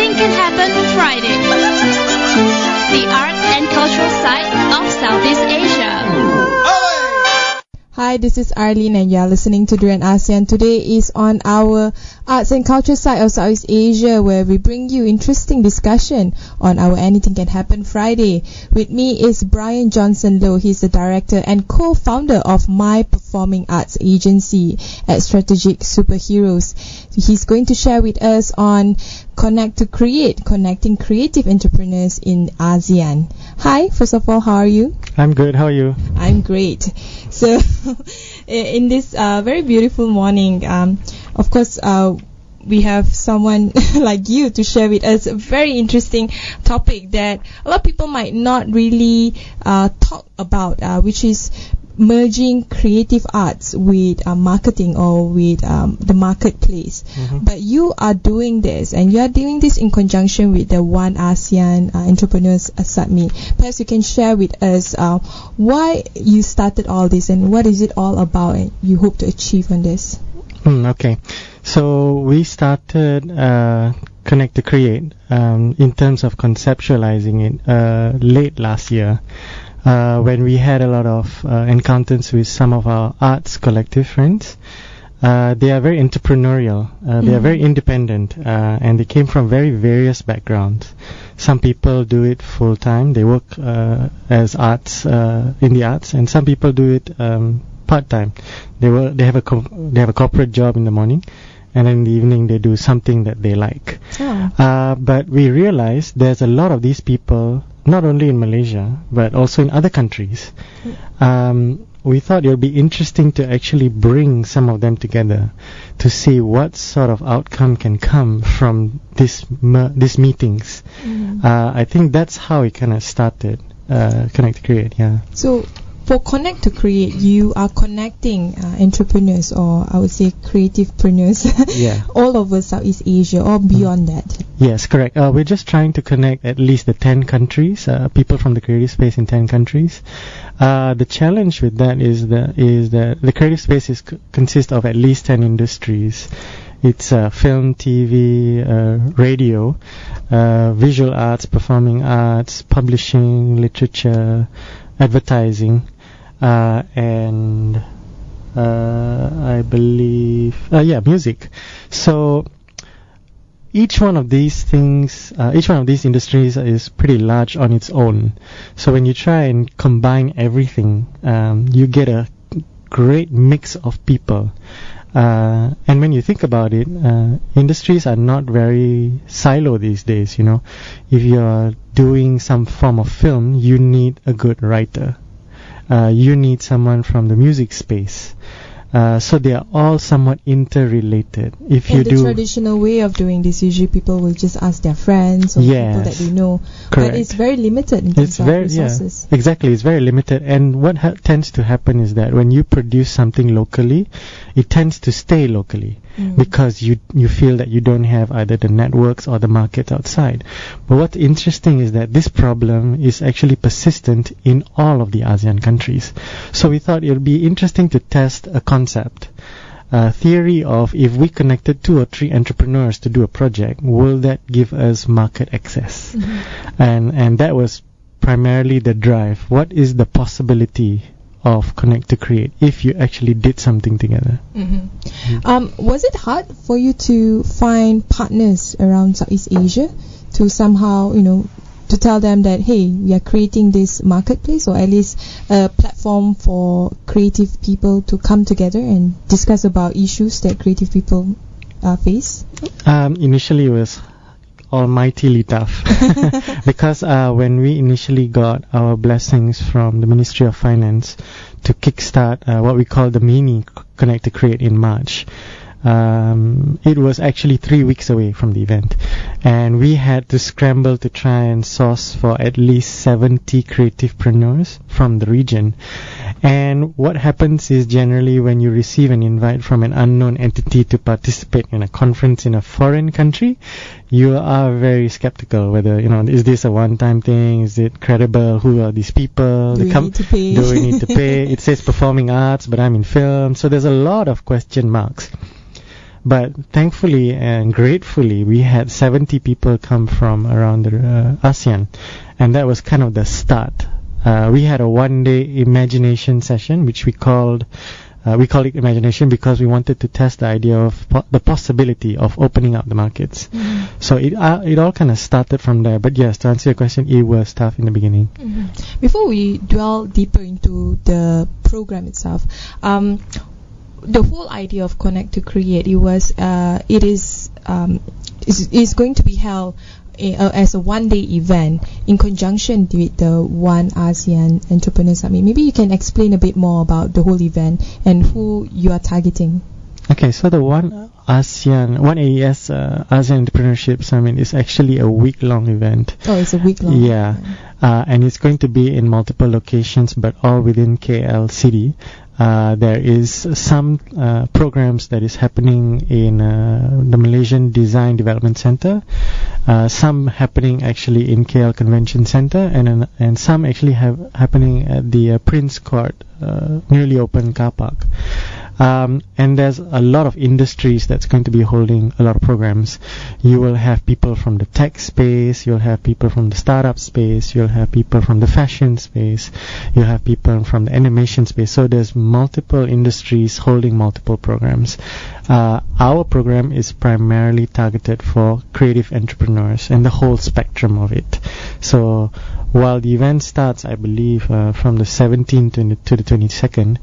anything can happen Friday. The arts and cultural side of Southeast Asia. Hi, this is Arlene and you are listening to Durian ASEAN. Today is on our arts and culture side of Southeast Asia, where we bring you interesting discussion on our Anything Can Happen Friday. With me is Brian Johnson Lowe. He's the director and co-founder of My Performing Arts Agency at Strategic Superheroes. He's going to share with us on Connect to Create, connecting creative entrepreneurs in ASEAN. Hi, first of all, how are you? I'm good. How are you? I'm great. So, in this very beautiful morning, of course, we have someone like you to share with us a very interesting topic that a lot of people might not really talk about, which is merging creative arts with marketing or with the marketplace. But you are doing this, and you are doing this in conjunction with the One ASEAN Entrepreneurs Summit. Perhaps you can share with us why you started all this and what is it all about and you hope to achieve on this. Okay. So we started Connect to Create in terms of conceptualizing it late last year. When we had a lot of encounters with some of our arts collective friends. They are very entrepreneurial, they are very independent, and they came from very various backgrounds. Some people do it full time, they work as arts in the arts, and some people do it part time. They have a corporate job in the morning, and in the evening they do something that they like. But we realized there's a lot of these people, not only in Malaysia, but also in other countries. We thought it would be interesting to actually bring some of them together to see what sort of outcome can come from these meetings. I think that's how it kind of started, Connect to Create, yeah. So, for Connect to Create, you are connecting entrepreneurs, or I would say creativepreneurs, all over Southeast Asia or beyond that. Yes, correct. We're just trying to connect at least the 10 countries, people from the creative space in 10 countries. The challenge with that is that the creative space consists of at least 10 industries. It's film, TV, radio, visual arts, performing arts, publishing, literature, advertising, and I believe music. So each one of these things, each one of these industries is pretty large on its own. So when you try and combine everything, you get a great mix of people. And when you think about it, industries are not very silo these days, you know. If you're doing some form of film, you need a good writer. You need someone from the music space. So they are all somewhat interrelated. If you do the traditional way of doing this, usually people will just ask their friends or people that they know. Correct. But it's very limited in terms of resources. Yeah, exactly, it's very limited. And what tends to happen is that when you produce something locally, it tends to stay locally because you feel that you don't have either the networks or the market outside. But what's interesting is that this problem is actually persistent in all of the ASEAN countries. So we thought it would be interesting to test a concept, a theory of if we connected 2 or 3 entrepreneurs to do a project, will that give us market access? And that was primarily the drive. What is the possibility of Connect to Create if you actually did something together? Was it hard for you to find partners around Southeast Asia to somehow, to tell them that, hey, we are creating this marketplace, or at least a platform for creative people to come together and discuss about issues that creative people face? Initially it was almightily tough because when we initially got our blessings from the Ministry of Finance to kickstart what we call the mini Connect to Create in March, it was actually 3 weeks away from the event, and we had to scramble to try and source for at least 70 creativepreneurs from the region. And what happens is, generally when you receive an invite from an unknown entity to participate in a conference in a foreign country, you are very skeptical whether, is this a one-time thing, is it credible, who are these people, do we need to pay? It says performing arts, but I'm in film, so there's a lot of question marks. But thankfully and gratefully, we had 70 people come from around the ASEAN, and that was kind of the start. We had a one-day imagination session, which we called it imagination because we wanted to test the idea of the possibility of opening up the markets. So it all kind of started from there. But yes, to answer your question, it was tough in the beginning. Before we dwell deeper into the program itself, the whole idea of Connect to Create, is going to be held as a one-day event in conjunction with the One ASEAN Entrepreneur Summit. Maybe you can explain a bit more about the whole event and who you are targeting. Okay, so the One AES ASEAN Entrepreneurship Summit is actually a week-long event. Oh, it's a week-long. Yeah, and it's going to be in multiple locations, but all within KL City. There is some programs that is happening in the Malaysian Design Development Center, some happening actually in KL Convention Center, and some actually happening at the Prince Court newly opened car park. And there's a lot of industries that's going to be holding a lot of programs. You will have people from the tech space, you'll have people from the startup space, you'll have people from the fashion space, you'll have people from the animation space. So there's multiple industries holding multiple programs. Our program is primarily targeted for creative entrepreneurs and the whole spectrum of it. So while the event starts, I believe, from the 17th to the 22nd,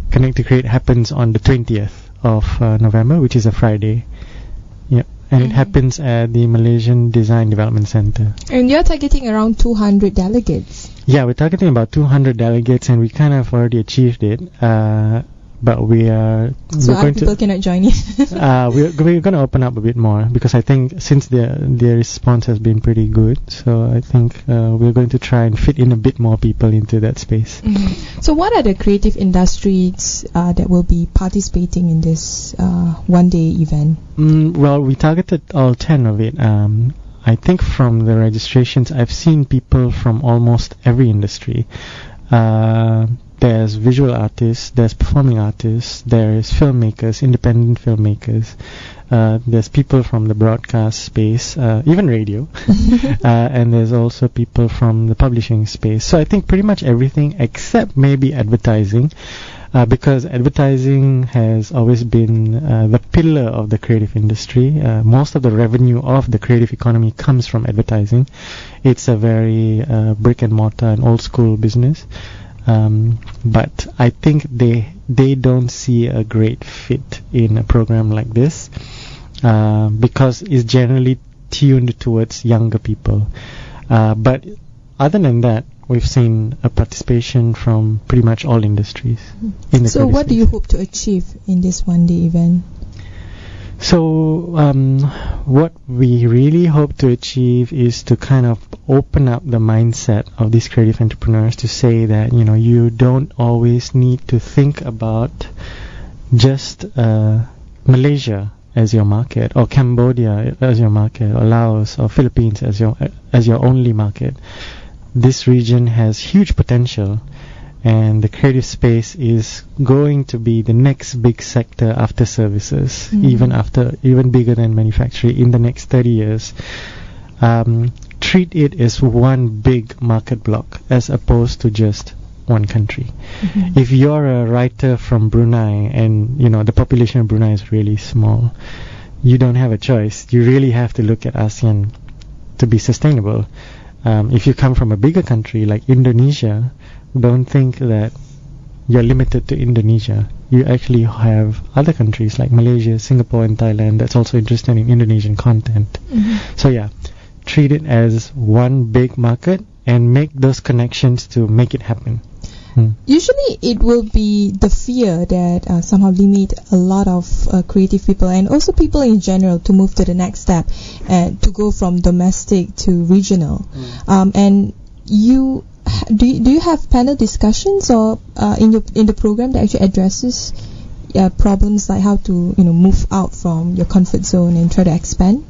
Connect to Create happens on the 20th of November, which is a Friday. Yep. And it happens at the Malaysian Design Development Center. And you're targeting around 200 delegates. Yeah, we're targeting about 200 delegates, and we kind of already achieved it. But other people cannot join in. We're going to open up a bit more because I think since their response has been pretty good, so I think we're going to try and fit in a bit more people into that space. So what are the creative industries that will be participating in this one-day event? Well, we targeted all 10 of it. I think from the registrations, I've seen people from almost every industry. There's visual artists, there's performing artists, there's filmmakers, independent filmmakers, there's people from the broadcast space, even radio, and there's also people from the publishing space. So I think pretty much everything except maybe advertising, because advertising has always been the pillar of the creative industry. Most of the revenue of the creative economy comes from advertising. It's a very brick and mortar and old school business. But I think they don't see a great fit in a program like this because it's generally tuned towards younger people. But other than that, we've seen a participation from pretty much all industries. So what do you hope to achieve in this one-day event? So what we really hope to achieve is to kind of open up the mindset of these creative entrepreneurs to say that, you don't always need to think about just Malaysia as your market, or Cambodia as your market, or Laos or Philippines as your only market. This region has huge potential, and the creative space is going to be the next big sector after services, even bigger than manufacturing in the next 30 years. Treat it as one big market block as opposed to just one country. If you're a writer from Brunei and the population of Brunei is really small, you don't have a choice. You really have to look at ASEAN to be sustainable. If you come from a bigger country like Indonesia, don't think that you're limited to Indonesia. You actually have other countries like Malaysia, Singapore and Thailand that's also interested in Indonesian content. So yeah, treat it as one big market and make those connections to make it happen. Usually it will be the fear that somehow limit a lot of creative people and also people in general to move to the next step and to go from domestic to regional. And do you have panel discussions or in the program that actually addresses problems like how to move out from your comfort zone and try to expand?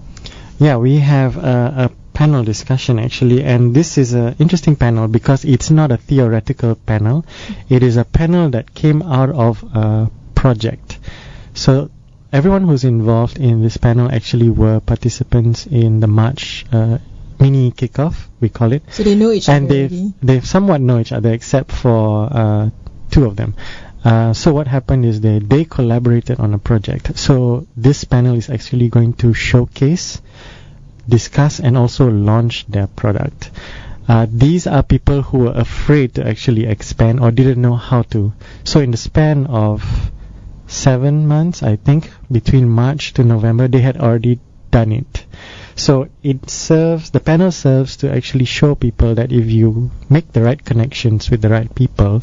Yeah, we have a panel discussion actually, and this is an interesting panel because it's not a theoretical panel. It is a panel that came out of a project. So everyone who's involved in this panel actually were participants in the March mini kickoff, we call it. So they know each other and already. they somewhat know each other, except for two of them. So what happened is they collaborated on a project. So this panel is actually going to showcase, discuss, and also launch their product. These are people who were afraid to actually expand or didn't know how to. So in the span of 7 months, I think, between March to November, they had already done it. So the panel serves to actually show people that if you make the right connections with the right people,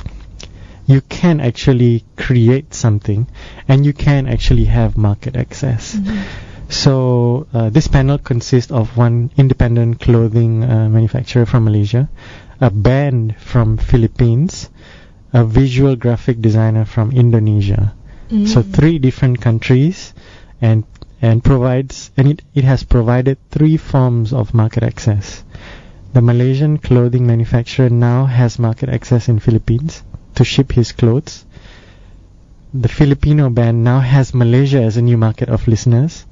you can actually create something, and you can actually have market access. So this panel consists of one independent clothing manufacturer from Malaysia, a band from Philippines, a visual graphic designer from Indonesia. So 3 different countries, and it has provided 3 forms of market access. The Malaysian clothing manufacturer now has market access in Philippines to ship his clothes. The Filipino band now has Malaysia as a new market of listeners.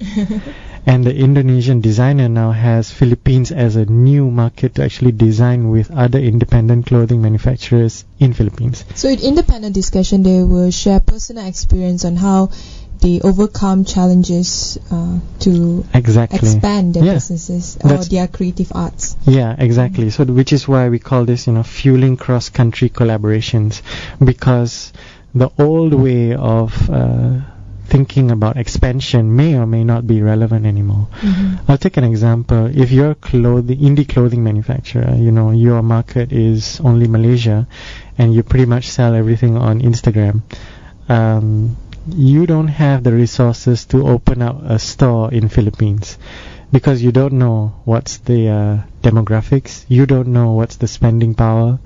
And the Indonesian designer now has Philippines as a new market to actually design with other independent clothing manufacturers in Philippines. So in the panel discussion, they will share personal experience on how they overcome challenges to expand their businesses or their creative arts. Yeah, exactly. So which is why we call this, fueling cross-country collaborations, because the old way of thinking about expansion may or may not be relevant anymore. I'll take an example. If you're indie clothing manufacturer, your market is only Malaysia, and you pretty much sell everything on Instagram, you don't have the resources to open up a store in Philippines, because you don't know what's the demographics, you don't know what's the spending power,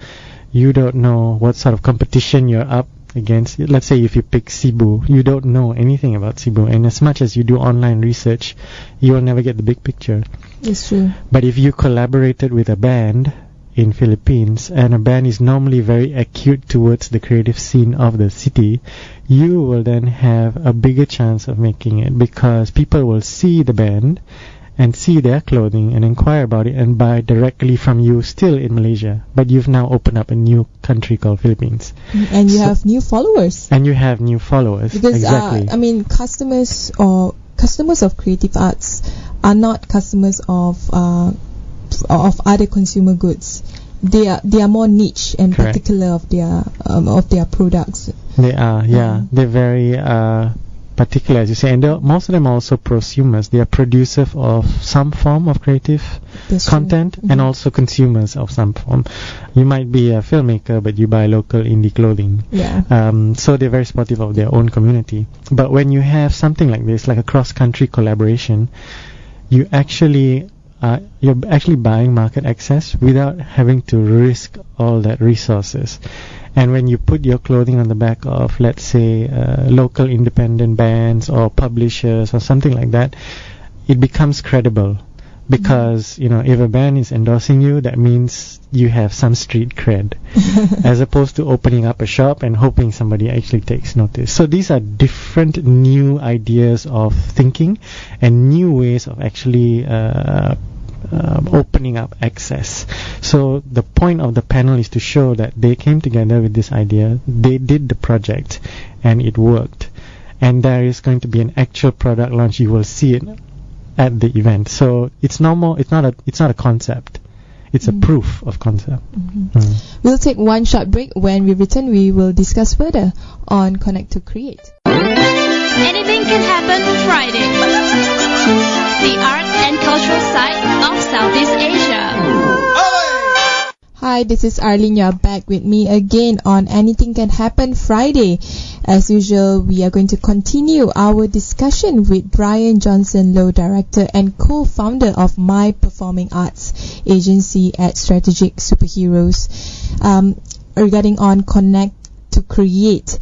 you don't know what sort of competition you're up against. Let's say if you pick Cebu, you don't know anything about Cebu, and as much as you do online research, you will never get the big picture. It's true. But if you collaborated with a band in Philippines, and a band is normally very acute towards the creative scene of the city, you will then have a bigger chance of making it, because people will see the band and see their clothing and inquire about it and buy directly from you still in Malaysia, but you've now opened up a new country called Philippines. And you have new followers. And you have new followers. Because exactly. Customers of creative arts are not customers of other consumer goods. They are more niche and Correct. particular of their products. They are, yeah. They're very particular, as you say, and most of them are also prosumers. They are producers of some form of creative content, and also consumers of some form. You might be a filmmaker, but you buy local indie clothing. So they're very supportive of their own community. But when you have something like this, like a cross-country collaboration, you're actually buying market access without having to risk all that resources. And when you put your clothing on the back of, let's say, local independent bands or publishers or something like that, it becomes credible. Because, if a band is endorsing you, that means you have some street cred. As opposed to opening up a shop and hoping somebody actually takes notice. So these are different new ideas of thinking and new ways of actually opening up access. So the point of the panel is to show that they came together with this idea, they did the project, and it worked. And there is going to be an actual product launch. You will see it at the event. So it's not a concept. It's a proof of concept. We'll take one short break. When we return, we will discuss further on Connect to Create. Anything can happen Friday. The art and cultural side of Southeast Asia. Hi, this is Arlene. You're back with me again on Anything Can Happen Friday. As usual, we are going to continue our discussion with Brian Johnson Lowe, director and co-founder of My Performing Arts agency at Strategic Superheroes, regarding on Connect to Create.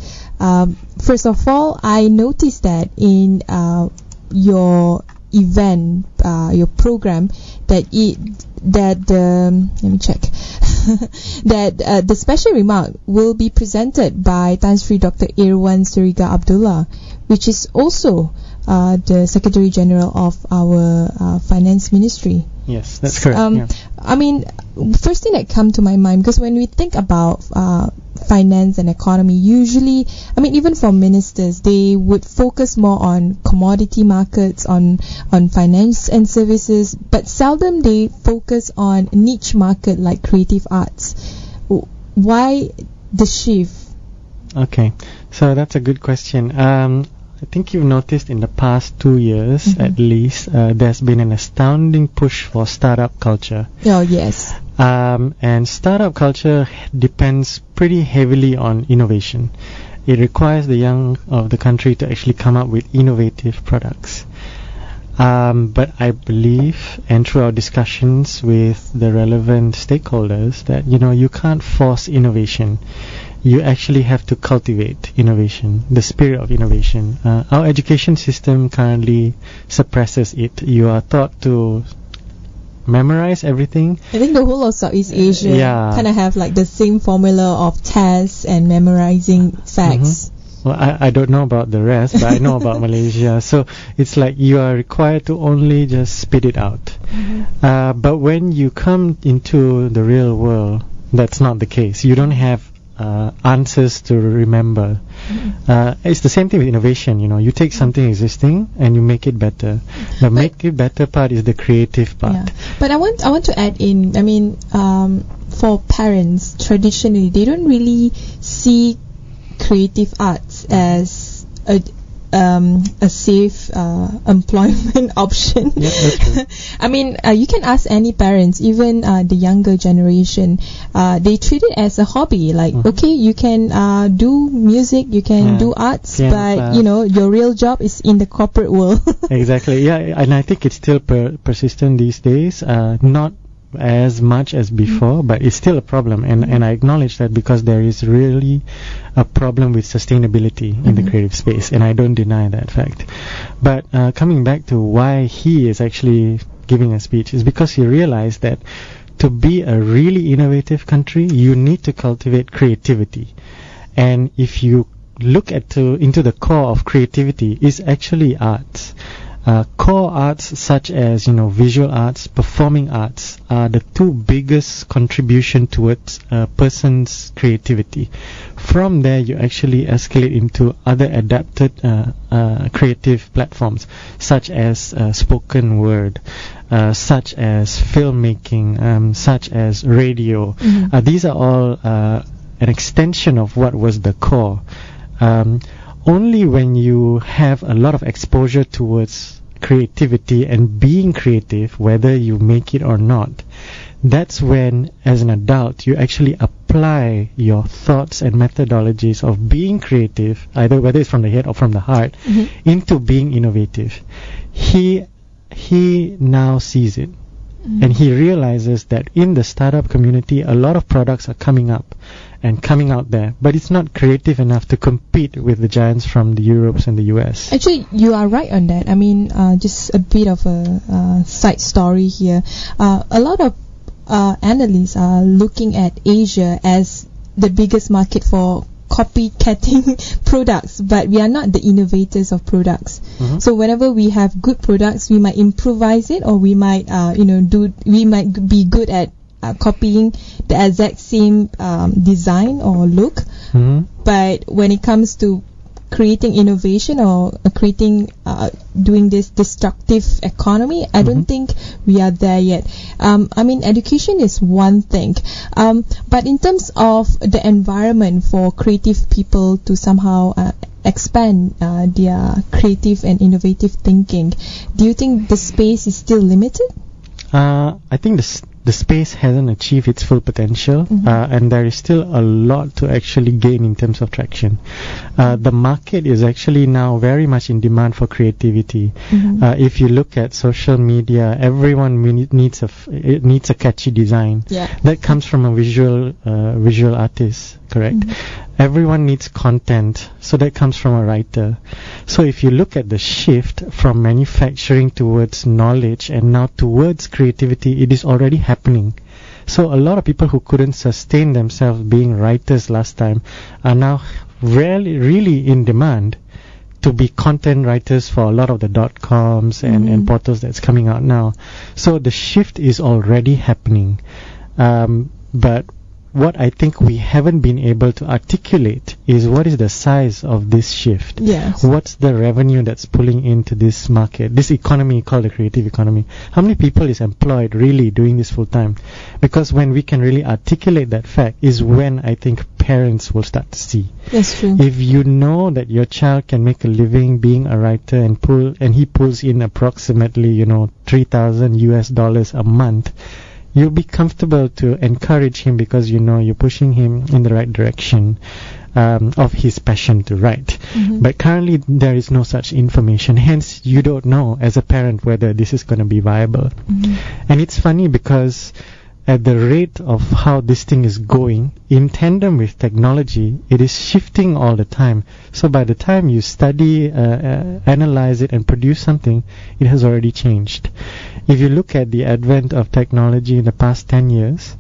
First of all, I noticed that in your event, your program, that the special remark will be presented by Tan Sri Dr. Irwan Suriga Abdullah, which is also the Secretary General of our Finance Ministry. Yes, that's correct. I mean, first thing that come to my mind, because when we think about finance and economy, usually, I mean, even for ministers, they would focus more on commodity markets, on finance and services, but seldom they focus on niche market like creative arts. Why the shift? Okay, so that's a good question. I think you've noticed in the past 2 years, at least, there's been an astounding push for startup culture. Oh, yes. And startup culture depends pretty heavily on innovation. It requires the young of the country to actually come up with innovative products. But I believe, and through our discussions with the relevant stakeholders, that, you can't force innovation. You actually have to cultivate innovation, the spirit of innovation. Our education system currently suppresses it. You are taught to memorize everything. I think the whole of Southeast Asia kind of have like the same formula of tests and memorizing facts. Well, I don't know about the rest, but I know about Malaysia. So it's like you are required to only just spit it out. But when you come into the real world, that's not the case. You don't have answers to remember. It's the same thing with innovation. You take something existing and you make it better. The make it better part is the creative part. Yeah. But I want to add in, I mean, for parents, traditionally, they don't really see creative arts as a safe employment option. Yeah, that's true. I mean, you can ask any parents, even the younger generation, they treat it as a hobby. Like, okay, you can do music, you can do arts, but your real job is in the corporate world. Exactly. Yeah, and I think it's still persistent these days. Not as much as before, but it's still a problem, and I acknowledge that, because there is really a problem with sustainability in the creative space, and I don't deny that fact. But coming back to why he is actually giving a speech, is because he realized that to be a really innovative country, you need to cultivate creativity. And if you look into the core of creativity, is actually arts. Core arts such as visual arts, performing arts are the two biggest contribution towards a person's creativity. From there, you actually escalate into other adapted creative platforms such as spoken word, such as filmmaking, such as radio. These are all an extension of what was the core. Only when you have a lot of exposure towards creativity and being creative, whether you make it or not, that's when, as an adult, you actually apply your thoughts and methodologies of being creative, either whether it's from the head or from the heart, into being innovative. He now sees it. And he realizes that in the startup community, a lot of products are coming up and coming out there, but it's not creative enough to compete with the giants from the Europes and the US. Actually, you are right on that. I mean, just a bit of a side story here. A lot of analysts are looking at Asia as the biggest market for copycatting products, but we are not the innovators of products. So whenever we have good products, we might improvise it, or we might we might be good at copying the exact same design or look. But when it comes to creating innovation or doing this destructive economy, I don't think we are there yet. I mean, education is one thing, but in terms of the environment for creative people to somehow expand their creative and innovative thinking, do you think the space is still limited? I think the space hasn't achieved its full potential, and there is still a lot to actually gain in terms of traction. The market is actually now very much in demand for creativity. If you look at social media, everyone needs a catchy design. That comes from a visual artist, correct? Everyone needs content, so that comes from a writer. So if you look at the shift from manufacturing towards knowledge and now towards creativity, it is already happening. So a lot of people who couldn't sustain themselves being writers last time are now really in demand to be content writers for a lot of the .coms and portals that's coming out now. So the shift is already happening. But what I think we haven't been able to articulate is what is the size of this shift. Yes. What's the revenue that's pulling into this market, this economy called the creative economy? How many people is employed really doing this full time? Because when we can really articulate that fact is when I think parents will start to see. That's true. If you know that your child can make a living being a writer and he pulls in approximately, $3,000 a month, you'll be comfortable to encourage him because you're pushing him in the right direction of his passion to write. But currently there is no such information. Hence, you don't know as a parent whether this is going to be viable. And it's funny because at the rate of how this thing is going, in tandem with technology, it is shifting all the time. So by the time you study, analyze it and produce something, it has already changed. If you look at the advent of technology in the past 10 years,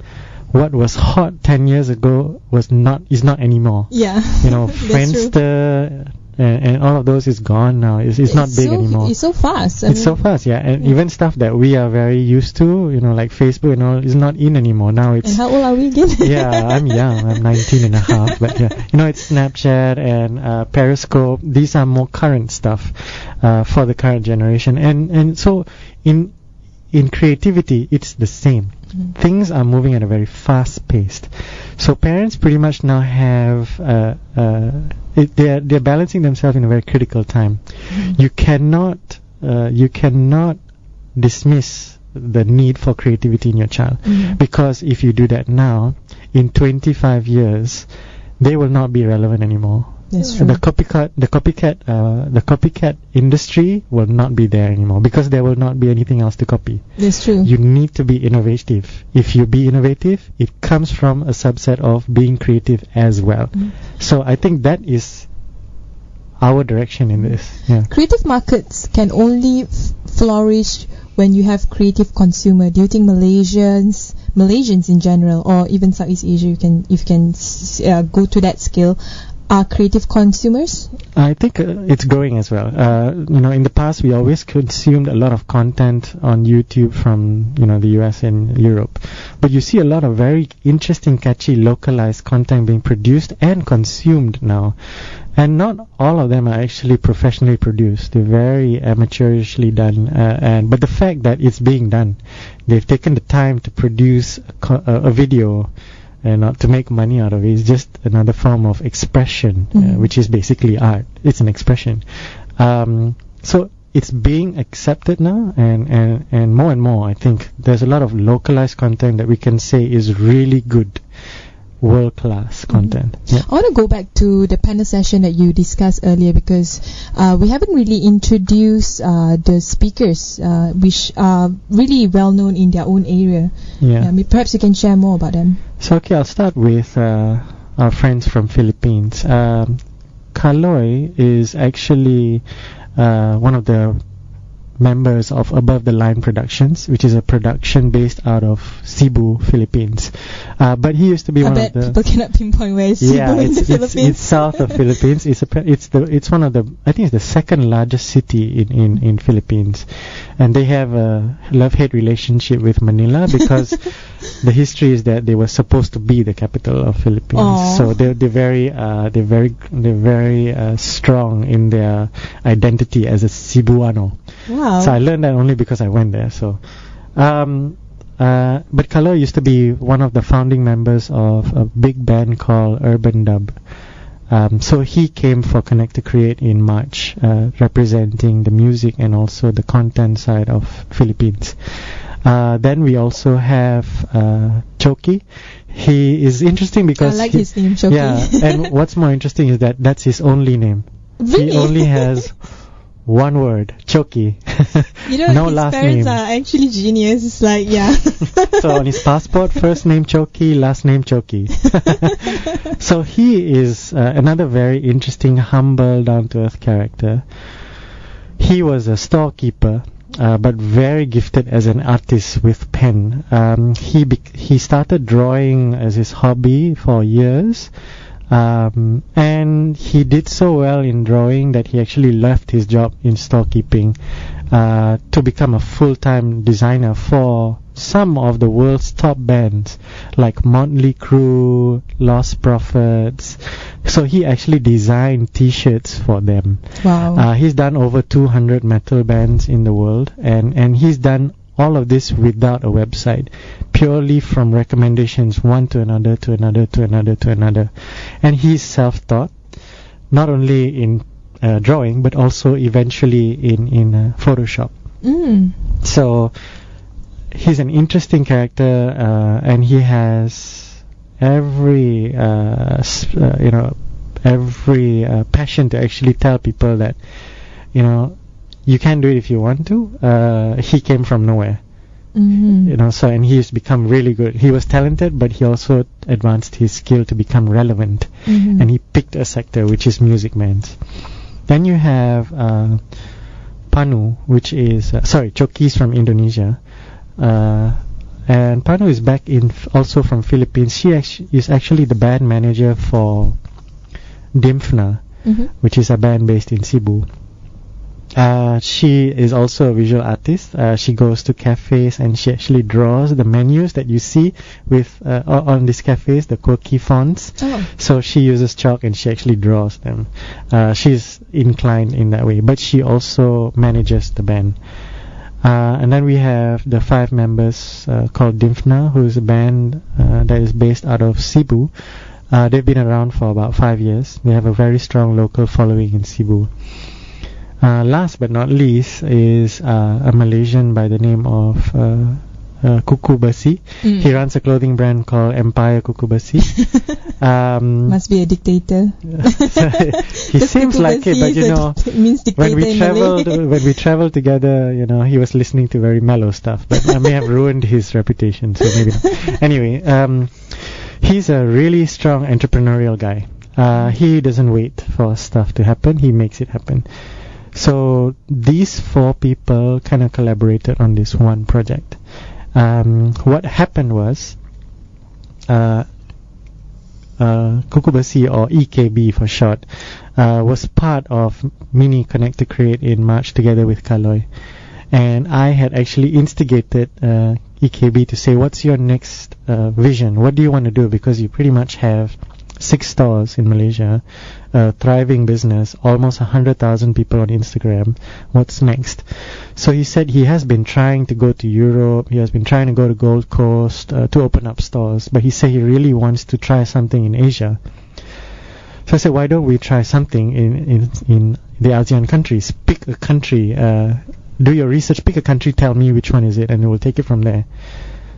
what was hot 10 years ago is not anymore. Yeah. Friendster and all of those is gone now. It's not big anymore. It's so fast. So fast, yeah. And even stuff that we are very used to, like Facebook and all, is not in anymore. Now it's... And how old are we again? Yeah, I'm young. I'm 19 and a half. But yeah, it's Snapchat and Periscope. These are more current stuff for the current generation. And so in creativity, it's the same. Things are moving at a very fast pace. So parents pretty much now have they're balancing themselves in a very critical time. You cannot dismiss the need for creativity in your child, because if you do that now, in 25 years, they will not be relevant anymore. That's true. The copycat industry will not be there anymore because there will not be anything else to copy. That's true. You need to be innovative. If you be innovative, it comes from a subset of being creative as well. So I think that is our direction in this. Yeah. Creative markets can only flourish when you have creative consumer. Do you think Malaysians in general, or even Southeast Asia, if you can go to that scale, are creative consumers? I think it's growing as well. In the past we always consumed a lot of content on YouTube from the US and Europe, but you see a lot of very interesting, catchy, localized content being produced and consumed now. And not all of them are actually professionally produced. They're very amateurishly done. But the fact that it's being done, they've taken the time to produce a video and not to make money out of it. It's just another form of expression, which is basically art. It's an expression. So it's being accepted now, and more, I think there's a lot of localized content that we can say is really good, world-class content. Yeah. I want to go back to the panel session that you discussed earlier, because we haven't really introduced the speakers, which are really well known in their own area. Yeah. Perhaps you can share more about them. So I'll start with our friends from Philippines. Kaloy is actually one of the members of Above the Line Productions, which is a production based out of Cebu, Philippines. But he used to be one of the... people cannot pinpoint where is Cebu in the Philippines. It's south of Philippines. It's one of the, I think it's the second largest city in Philippines, and they have a love-hate relationship with Manila because the history is that they were supposed to be the capital of Philippines. Aww. So they're very strong in their identity as a Cebuano. Wow. So I learned that only because I went there. So, but Kaloy used to be one of the founding members of a big band called Urban Dub. So he came for Connect to Create in March, representing the music and also the content side of Philippines. Then we also have Choki. He is interesting because I like his name, Choki. Yeah, and what's more interesting is that that's his only name. Really? He only has one word, Choki. No his last parents name. are actually genius. It's like, yeah. So on his passport, first name Choki, last name Choki. So he is another very interesting, humble, down-to-earth character. He was a storekeeper, but very gifted as an artist with pen. He started drawing as his hobby for years. And he did so well in drawing that he actually left his job in storekeeping to become a full-time designer for some of the world's top bands like Motley Crue, Lost Prophets. So he actually designed t-shirts for them. Wow. He's done over 200 metal bands in the world, and he's done all of this without a website, purely from recommendations, one to another, to another, to another, to another. And he's self-taught, not only in drawing, but also eventually in Photoshop. So he's an interesting character, and he has every passion to actually tell people that, you can do it if you want to. He came from nowhere. So, and he's become really good. He was talented, but he also advanced his skill to become relevant. And he picked a sector, which is music bands. Then you have Panu, which is Chokis from Indonesia. And Panu is back also from Philippines. She is actually the band manager for Dimfna, which is a band based in Cebu. She is also a visual artist. She goes to cafes and she actually draws the menus that you see with on these cafes, the quirky fonts. So she uses chalk and she actually draws them. She's inclined in that way, but she also manages the band. And then we have the 5 members called Dimfna, who is a band that is based out of Cebu. They've been around for about 5 years. They have a very strong local following in Cebu. Last but not least is a Malaysian by the name of Kuku Besi. He runs a clothing brand called Empire Kuku Besi. Must be a dictator. He seems like it, but it means when we traveled together, he was listening to very mellow stuff, but I may have ruined his reputation, so maybe not. Anyway, he's a really strong entrepreneurial guy. He doesn't wait for stuff to happen, he makes it happen. So these 4 people kind of collaborated on this one project. What happened was Kukubasi, or EKB for short, was part of Mini Connect to Create in March together with Kaloy. And I had actually instigated EKB to say, what's your next vision? What do you want to do? Because you pretty much have 6 stores in Malaysia, a thriving business, almost 100,000 people on Instagram. What's next? So he said he has been trying to go to Europe, he has been trying to go to Gold Coast to open up stores, but he said he really wants to try something in Asia. So I said, why don't we try something in the ASEAN countries? Pick a country, do your research, pick a country, tell me which one is it, and we'll take it from there.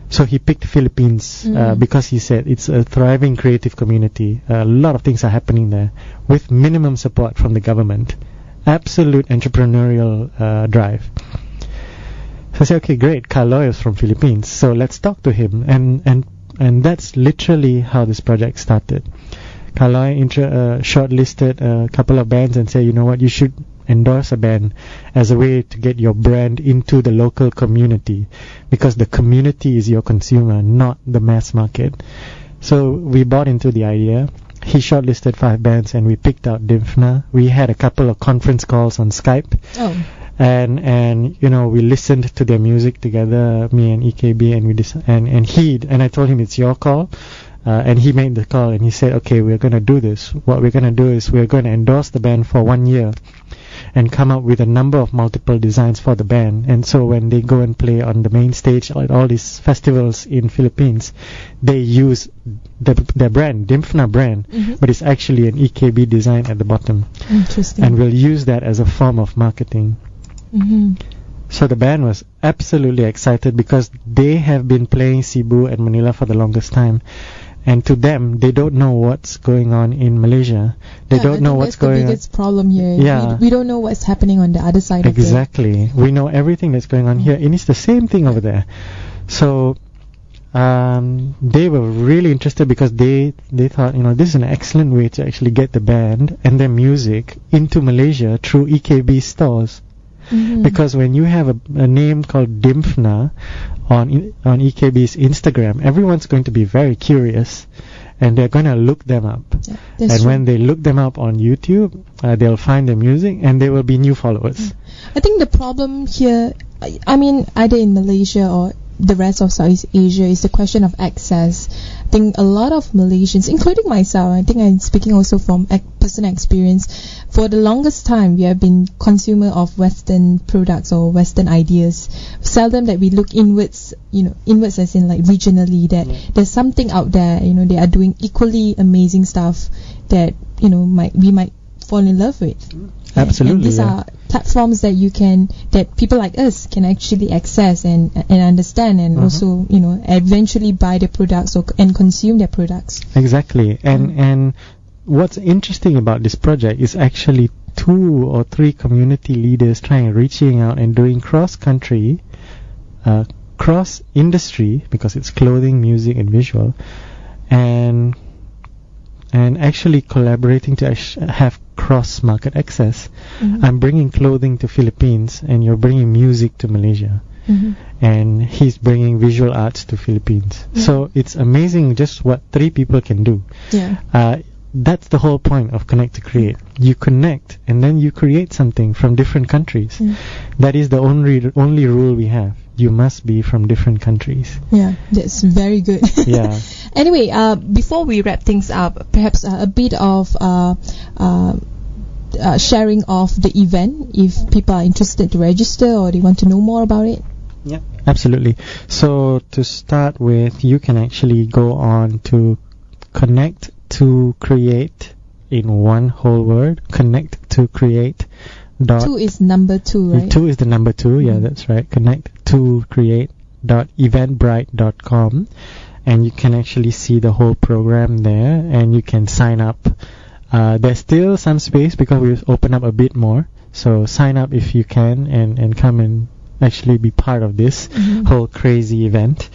So he picked Philippines because he said it's a thriving creative community. A lot of things are happening there with minimum support from the government. Absolute entrepreneurial drive. So I said, okay, great. Kaloy is from Philippines, so let's talk to him. And that's literally how this project started. Kaloy shortlisted a couple of bands and said, you know what, you should endorse a band as a way to get your brand into the local community, because the community is your consumer, not the mass market. So we bought into the idea. He shortlisted 5 bands and we picked out Dimfna. We had a couple of conference calls on Skype. And we listened to their music together, me and EKB, and I told him it's your call. And he made the call and he said, okay, we're going to do this. What we're going to do is we're going to endorse the band for 1 year and come up with a number of multiple designs for the band. And so when they go and play on the main stage at all these festivals in Philippines, they use their brand, Dimfna brand, but it's actually an EKB design at the bottom. Interesting. And we'll use that as a form of marketing. So the band was absolutely excited because they have been playing Cebu and Manila for the longest time. And to them, they don't know what's going on in Malaysia. They don't know what's going on. That's the biggest problem here. Yeah. We don't know what's happening on the other side Exactly. of it. We know everything that's going on here, and it's the same thing over there. So they were really interested because they thought, this is an excellent way to actually get the band and their music into Malaysia through EKB stores. Because when you have a name called Dimfna on EKB's Instagram, everyone's going to be very curious, and they're going to look them up. Yeah, And when they look them up on YouTube, they'll find their music, and there will be new followers. I think the problem here, I mean, either in Malaysia or the rest of Southeast Asia, is the question of access. I think a lot of Malaysians, including myself, I think I'm speaking also from personal experience, for the longest time we have been consumer of Western products or Western ideas. Seldom that we look inwards, inwards as in like regionally, that there's something out there, they are doing equally amazing stuff that, we might fall in love with. Absolutely. And these are platforms that people like us can actually access and understand, and also, eventually buy their products and consume their products. Exactly. And what's interesting about this project is actually 2 or 3 community leaders reaching out and doing cross-country, cross-industry, because it's clothing, music, and visual, and actually collaborating to have cross-market access. I'm bringing clothing to Philippines, and you're bringing music to Malaysia. And he's bringing visual arts to Philippines. So it's amazing just what 3 people can do. That's the whole point of Connect to Create. You connect, and then you create something from different countries. That is the only rule we have. You must be from different countries. Yeah, that's very good. Yeah. Anyway, before we wrap things up, perhaps a bit of sharing of the event, if people are interested to register or they want to know more about it. Yeah, absolutely. So to start with, you can actually go on to Connect to Create in one whole word. Connect to Create. 2 is number 2, right? 2 is the number 2. Yeah, that's right. Connect to create.eventbrite.com, and you can actually see the whole program there, and you can sign up. There's still some space because we've opened up a bit more. So sign up if you can, and come and actually be part of this whole crazy event.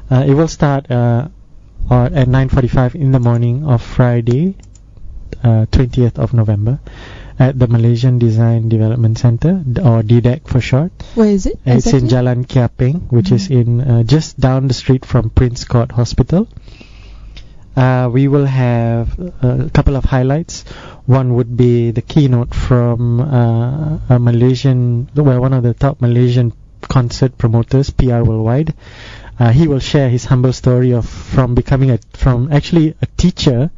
It will start at 9:45 in the morning of Friday, 20th of November, at the Malaysian Design Development Center, or DDEC for short. Where is it? It's in Jalan Kiaping, which is in just down the street from Prince Court Hospital. We will have a couple of highlights. One would be the keynote from one of the top Malaysian concert promoters, PR Worldwide. He will share his humble story from actually a teacher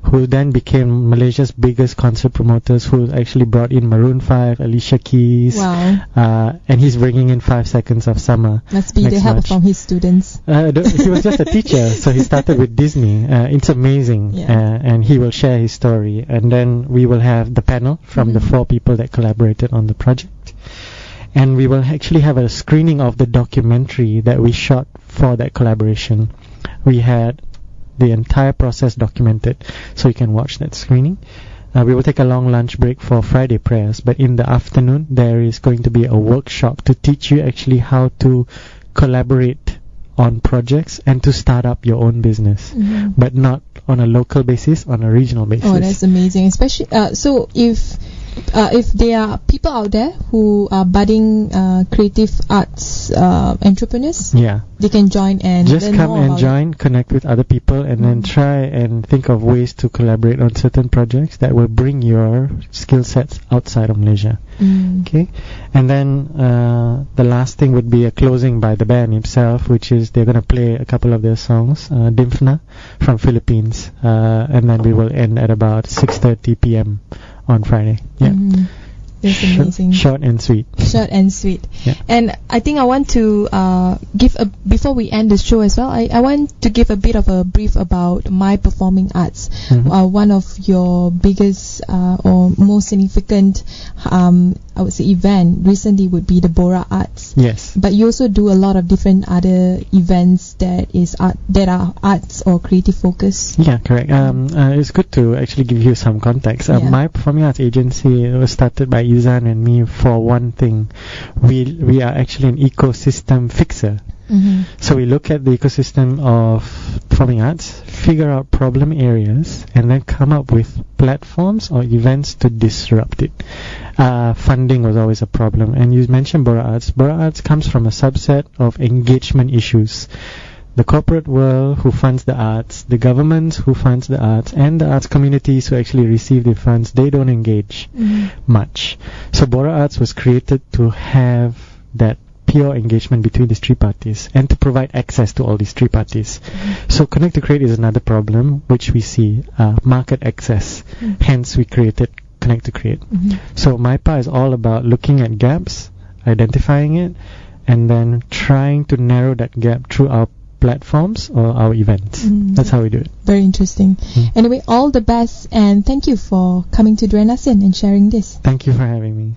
who then became Malaysia's biggest concert promoters, who actually brought in Maroon 5, Alicia Keys. Wow. And he's bringing in 5 Seconds of Summer. Must be the help from his students. He was just a teacher, so he started with Disney. It's amazing. And he will share his story. And then we will have the panel from the 4 people that collaborated on the project. And we will actually have a screening of the documentary that we shot for that collaboration. We had the entire process documented, so you can watch that screening. We will take a long lunch break for Friday prayers, but in the afternoon there is going to be a workshop to teach you actually how to collaborate on projects and to start up your own business, but not on a local basis, on a regional basis. Oh, that's amazing. Especially so if there are people out there who are budding creative arts entrepreneurs, they can join and just learn come more and about join, connect with other people, and then try and think of ways to collaborate on certain projects that will bring your skill sets outside of Malaysia. Okay, and then the last thing would be a closing by the band himself, which is they're going to play a couple of their songs, Dimfna from Philippines, and then we will end at about 6:30 p.m. on Friday. That's amazing. Short and sweet. Short and sweet. Yeah. And I think I want to before we end the show as well, I want to give a bit of a brief about My Performing Arts. One of your biggest or most significant I would say event recently would be the Bora Arts. Yes. But you also do a lot of different other events that are arts or creative focus. Yeah, correct. It's good to actually give you some context. My Performing Arts agency was started by Izan and me for one thing. We are actually an ecosystem fixer. So we look at the ecosystem of performing arts, figure out problem areas, and then come up with platforms or events to disrupt it. Funding was always a problem, and you mentioned Bora Arts. Bora Arts comes from a subset of engagement issues. the corporate world who funds the arts, the governments who funds the arts, and the arts communities who actually receive the funds, they don't engage much. So Bora Arts was created to have that pure engagement between these three parties and to provide access to all these three parties. So Connect to Create is another problem which we see, market access. Hence we created Connect to Create. So MIPA is all about looking at gaps, identifying it, and then trying to narrow that gap through our platforms or our events. That's how we do it. Very interesting. Anyway, all the best, and thank you for coming to Dren ASEAN and sharing this. Thank you for having me.